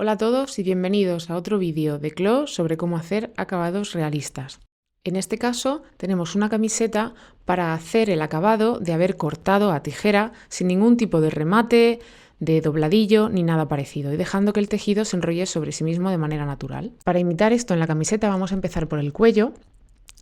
Hola a todos y bienvenidos a otro vídeo de Clo sobre cómo hacer acabados realistas. En este caso tenemos una camiseta para hacer el acabado de haber cortado a tijera sin ningún tipo de remate, de dobladillo ni nada parecido y dejando que el tejido se enrolle sobre sí mismo de manera natural. Para imitar esto en la camiseta vamos a empezar por el cuello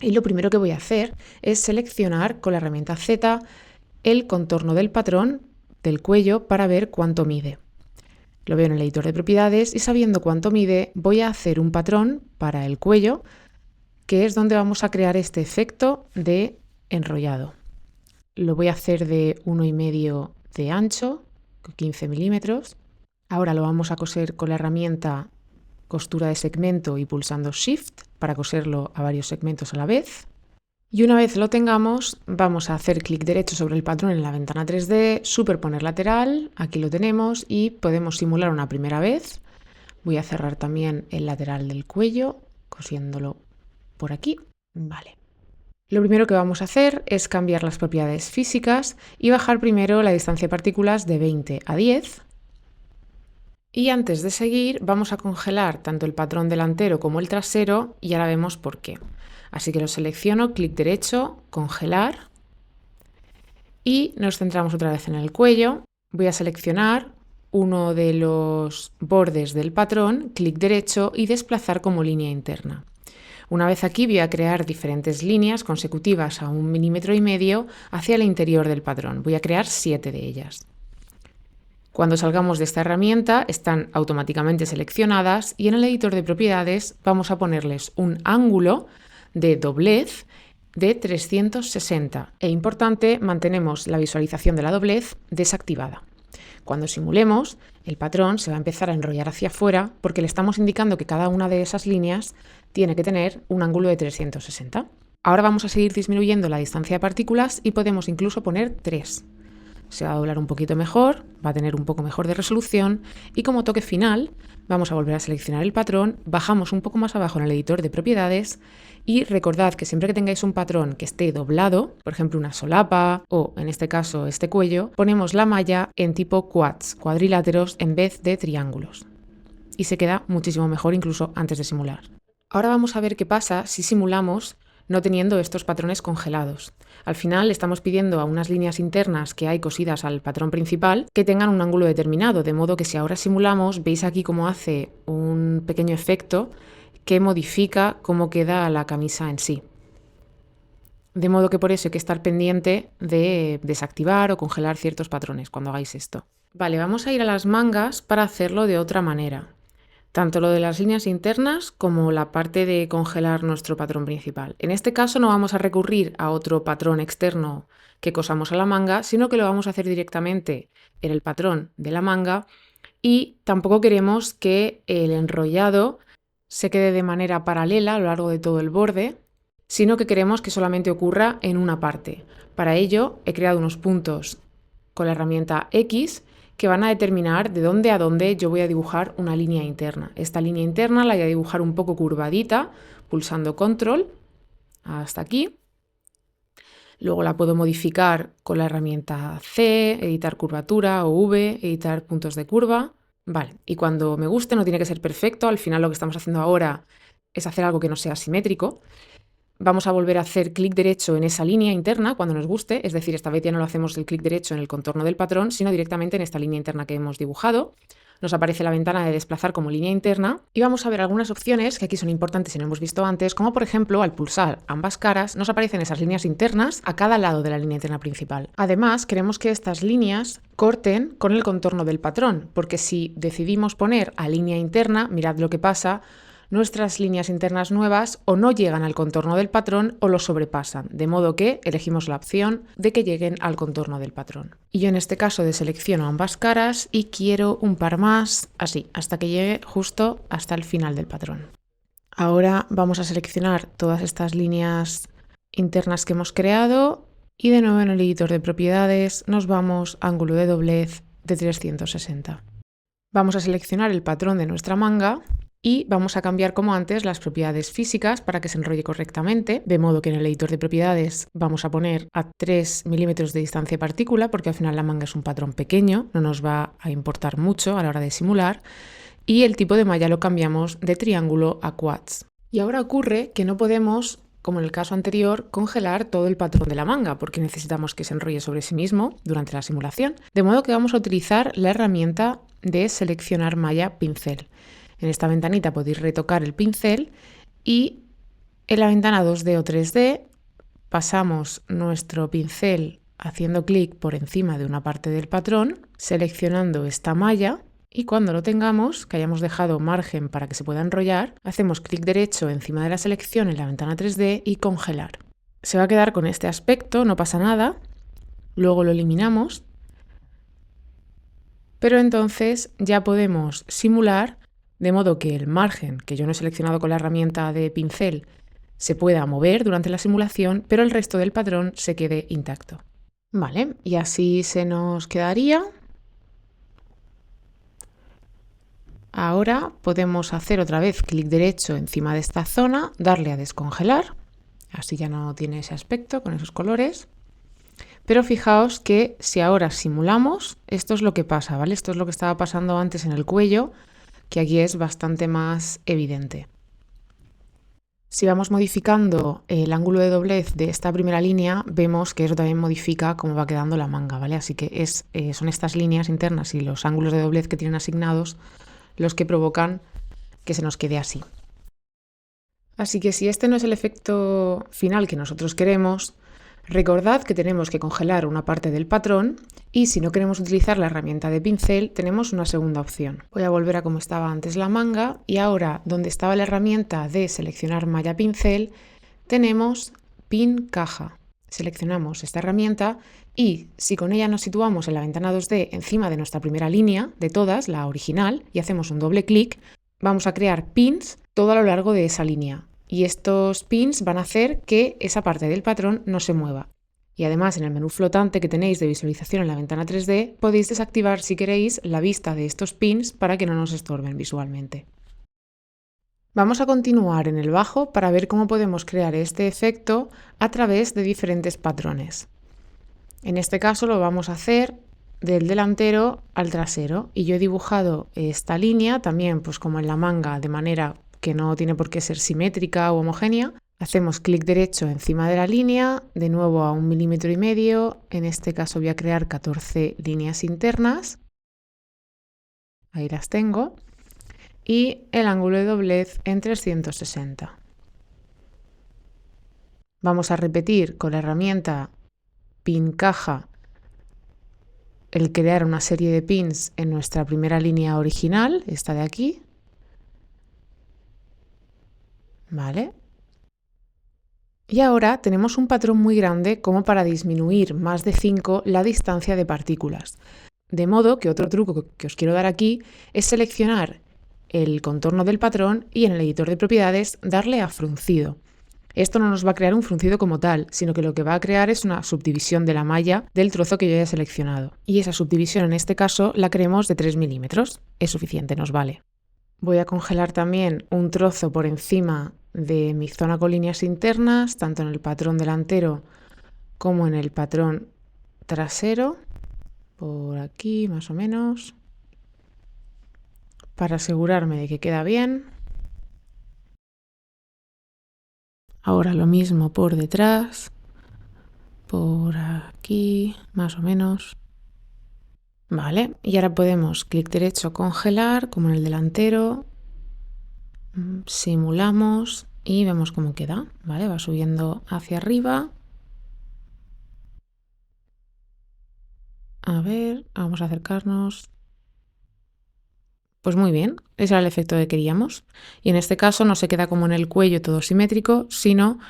y lo primero que voy a hacer es seleccionar con la herramienta Z el contorno del patrón del cuello para ver cuánto mide. Lo veo en el editor de propiedades y sabiendo cuánto mide voy a hacer un patrón para el cuello que es donde vamos a crear este efecto de enrollado. Lo voy a hacer de 1,5 de ancho, 15 milímetros. Ahora lo vamos a coser con la herramienta costura de segmento y pulsando Shift para coserlo a varios segmentos a la vez. Y una vez lo tengamos, vamos a hacer clic derecho sobre el patrón en la ventana 3D, superponer lateral, aquí lo tenemos y podemos simular una primera vez. Voy a cerrar también el lateral del cuello, cosiéndolo por aquí. Vale. Lo primero que vamos a hacer es cambiar las propiedades físicas y bajar primero la distancia de partículas de 20 a 10. Y antes de seguir vamos a congelar tanto el patrón delantero como el trasero y ahora vemos por qué. Así que lo selecciono, clic derecho, congelar y nos centramos otra vez en el cuello. Voy a seleccionar uno de los bordes del patrón, clic derecho y desplazar como línea interna. Una vez aquí voy a crear diferentes líneas consecutivas a 1,5 milímetros hacia el interior del patrón. Voy a crear 7 de ellas. Cuando salgamos de esta herramienta están automáticamente seleccionadas y en el editor de propiedades vamos a ponerles un ángulo de doblez de 360 e importante, mantenemos la visualización de la doblez desactivada. Cuando simulemos, el patrón se va a empezar a enrollar hacia afuera porque le estamos indicando que cada una de esas líneas tiene que tener un ángulo de 360. Ahora vamos a seguir disminuyendo la distancia de partículas y podemos incluso poner 3. Se va a doblar un poquito mejor, va a tener un poco mejor de resolución y como toque final vamos a volver a seleccionar el patrón, bajamos un poco más abajo en el editor de propiedades y recordad que siempre que tengáis un patrón que esté doblado, por ejemplo una solapa o en este caso este cuello, ponemos la malla en tipo quads, cuadriláteros en vez de triángulos y se queda muchísimo mejor incluso antes de simular. Ahora vamos a ver qué pasa si simulamos no teniendo estos patrones congelados. Al final estamos pidiendo a unas líneas internas que hay cosidas al patrón principal que tengan un ángulo determinado, de modo que si ahora simulamos, veis aquí cómo hace un pequeño efecto que modifica cómo queda la camisa en sí. De modo que por eso hay que estar pendiente de desactivar o congelar ciertos patrones cuando hagáis esto. Vale, vamos a ir a las mangas para hacerlo de otra manera. Tanto lo de las líneas internas como la parte de congelar nuestro patrón principal. En este caso no vamos a recurrir a otro patrón externo que cosamos a la manga, sino que lo vamos a hacer directamente en el patrón de la manga y tampoco queremos que el enrollado se quede de manera paralela a lo largo de todo el borde, sino que queremos que solamente ocurra en una parte. Para ello he creado unos puntos con la herramienta X que van a determinar de dónde a dónde yo voy a dibujar una línea interna. Esta línea interna la voy a dibujar un poco curvadita, pulsando control hasta aquí. Luego la puedo modificar con la herramienta C, editar curvatura o V, editar puntos de curva. Vale, y cuando me guste, no tiene que ser perfecto, al final lo que estamos haciendo ahora es hacer algo que no sea simétrico. Vamos a volver a hacer clic derecho en esa línea interna cuando nos guste, es decir, esta vez ya no lo hacemos el clic derecho en el contorno del patrón, sino directamente en esta línea interna que hemos dibujado. Nos aparece la ventana de desplazar como línea interna y vamos a ver algunas opciones que aquí son importantes y no hemos visto antes, como por ejemplo al pulsar ambas caras nos aparecen esas líneas internas a cada lado de la línea interna principal. Además, queremos que estas líneas corten con el contorno del patrón, porque si decidimos poner a línea interna, mirad lo que pasa, nuestras líneas internas nuevas o no llegan al contorno del patrón o lo sobrepasan, de modo que elegimos la opción de que lleguen al contorno del patrón. Y yo en este caso deselecciono ambas caras y quiero un par más, así, hasta que llegue justo hasta el final del patrón. Ahora vamos a seleccionar todas estas líneas internas que hemos creado y de nuevo en el editor de propiedades nos vamos a ángulo de doblez de 360. Vamos a seleccionar el patrón de nuestra manga y vamos a cambiar como antes las propiedades físicas para que se enrolle correctamente, de modo que en el editor de propiedades vamos a poner a 3 milímetros de distancia de partícula porque al final la manga es un patrón pequeño, no nos va a importar mucho a la hora de simular y el tipo de malla lo cambiamos de triángulo a quads. Y ahora ocurre que no podemos, como en el caso anterior, congelar todo el patrón de la manga porque necesitamos que se enrolle sobre sí mismo durante la simulación, de modo que vamos a utilizar la herramienta de seleccionar malla pincel. En esta ventanita podéis retocar el pincel y en la ventana 2D o 3D pasamos nuestro pincel haciendo clic por encima de una parte del patrón, seleccionando esta malla y cuando lo tengamos, que hayamos dejado margen para que se pueda enrollar, hacemos clic derecho encima de la selección en la ventana 3D y congelar. Se va a quedar con este aspecto, no pasa nada, luego lo eliminamos, pero entonces ya podemos simular de modo que el margen que yo no he seleccionado con la herramienta de pincel se pueda mover durante la simulación, pero el resto del patrón se quede intacto. Vale, y así se nos quedaría. Ahora podemos hacer otra vez clic derecho encima de esta zona, darle a descongelar, así ya no tiene ese aspecto con esos colores. Pero fijaos que si ahora simulamos, esto es lo que pasa, ¿vale? Esto es lo que estaba pasando antes en el cuello, que aquí es bastante más evidente. Si vamos modificando el ángulo de doblez de esta primera línea, vemos que eso también modifica cómo va quedando la manga, ¿vale? Así que son estas líneas internas y los ángulos de doblez que tienen asignados los que provocan que se nos quede así. Así que si este no es el efecto final que nosotros queremos, recordad que tenemos que congelar una parte del patrón y si no queremos utilizar la herramienta de pincel, tenemos una segunda opción. Voy a volver a como estaba antes la manga y ahora donde estaba la herramienta de seleccionar malla pincel, tenemos pin caja. Seleccionamos esta herramienta y si con ella nos situamos en la ventana 2D encima de nuestra primera línea, de todas, la original, y hacemos un doble clic, vamos a crear pins todo a lo largo de esa línea. Y estos pins van a hacer que esa parte del patrón no se mueva. Y además en el menú flotante que tenéis de visualización en la ventana 3D podéis desactivar si queréis la vista de estos pins para que no nos estorben visualmente. Vamos a continuar en el bajo para ver cómo podemos crear este efecto a través de diferentes patrones. En este caso lo vamos a hacer del delantero al trasero y yo he dibujado esta línea también pues como en la manga de manera que no tiene por qué ser simétrica o homogénea. Hacemos clic derecho encima de la línea, de nuevo a 1,5 milímetros, en este caso voy a crear 14 líneas internas, ahí las tengo, y el ángulo de doblez en 360. Vamos a repetir con la herramienta pin caja el crear una serie de pins en nuestra primera línea original, esta de aquí. Vale. Y ahora tenemos un patrón muy grande como para disminuir más de 5 la distancia de partículas. De modo que otro truco que os quiero dar aquí es seleccionar el contorno del patrón y en el editor de propiedades darle a fruncido. Esto no nos va a crear un fruncido como tal, sino que lo que va a crear es una subdivisión de la malla del trozo que yo haya seleccionado. Y esa subdivisión en este caso la queremos de 3 milímetros. Es suficiente, nos vale. Voy a congelar también un trozo por encima de mi zona con líneas internas, tanto en el patrón delantero como en el patrón trasero, por aquí más o menos, para asegurarme de que queda bien. Ahora lo mismo por detrás, por aquí más o menos. Vale, y ahora podemos clic derecho congelar como en el delantero, simulamos y vemos cómo queda, ¿vale? Va subiendo hacia arriba. A ver, vamos a acercarnos. Pues muy bien, ese era el efecto que queríamos. Y en este caso no se queda como en el cuello todo simétrico, sino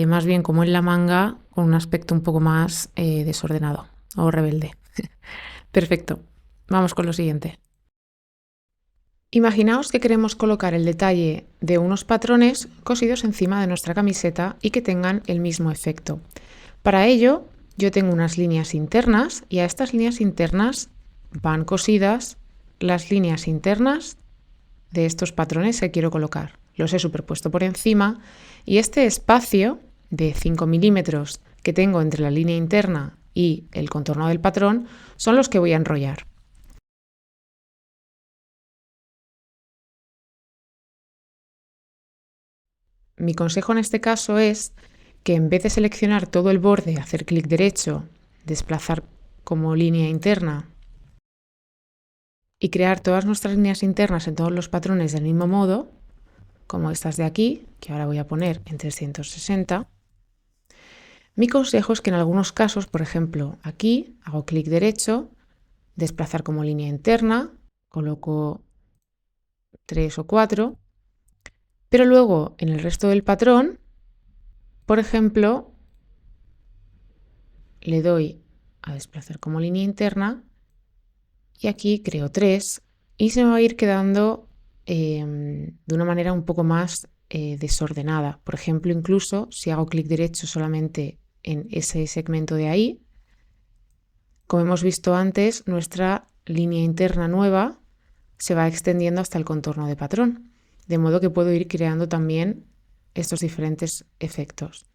más bien como en la manga con un aspecto un poco más desordenado o rebelde. Perfecto, vamos con lo siguiente. Imaginaos que queremos colocar el detalle de unos patrones cosidos encima de nuestra camiseta y que tengan el mismo efecto. Para ello, yo tengo unas líneas internas y a estas líneas internas van cosidas las líneas internas de estos patrones que quiero colocar. Los he superpuesto por encima y este espacio de 5 milímetros que tengo entre la línea interna y el contorno del patrón son los que voy a enrollar. Mi consejo en este caso es que en vez de seleccionar todo el borde, hacer clic derecho, desplazar como línea interna y crear todas nuestras líneas internas en todos los patrones del mismo modo, como estas de aquí, que ahora voy a poner en 360, mi consejo es que en algunos casos, por ejemplo, aquí hago clic derecho, desplazar como línea interna, coloco 3 o 4, pero luego en el resto del patrón, por ejemplo, le doy a desplazar como línea interna y aquí creo 3 y se me va a ir quedando de una manera un poco más desordenada. Por ejemplo, incluso si hago clic derecho solamente en ese segmento de ahí, como hemos visto antes, nuestra línea interna nueva se va extendiendo hasta el contorno de patrón, de modo que puedo ir creando también estos diferentes efectos.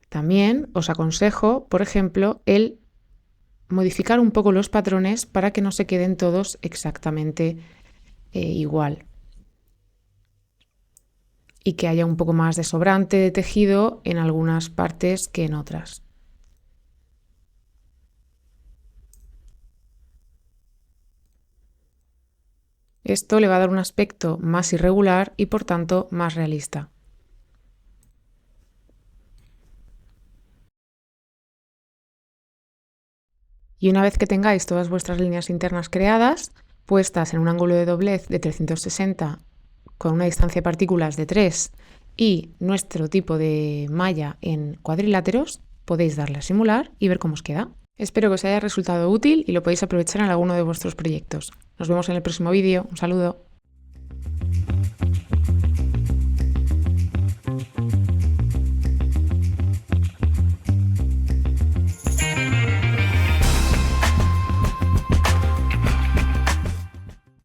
También os aconsejo, por ejemplo, el modificar un poco los patrones para que no se queden todos exactamente igual y que haya un poco más de sobrante de tejido en algunas partes que en otras. Esto le va a dar un aspecto más irregular y por tanto más realista. Y una vez que tengáis todas vuestras líneas internas creadas, puestas en un ángulo de doblez de 360 con una distancia de partículas de 3 y nuestro tipo de malla en cuadriláteros, podéis darle a simular y ver cómo os queda. Espero que os haya resultado útil y lo podéis aprovechar en alguno de vuestros proyectos. Nos vemos en el próximo vídeo. Un saludo.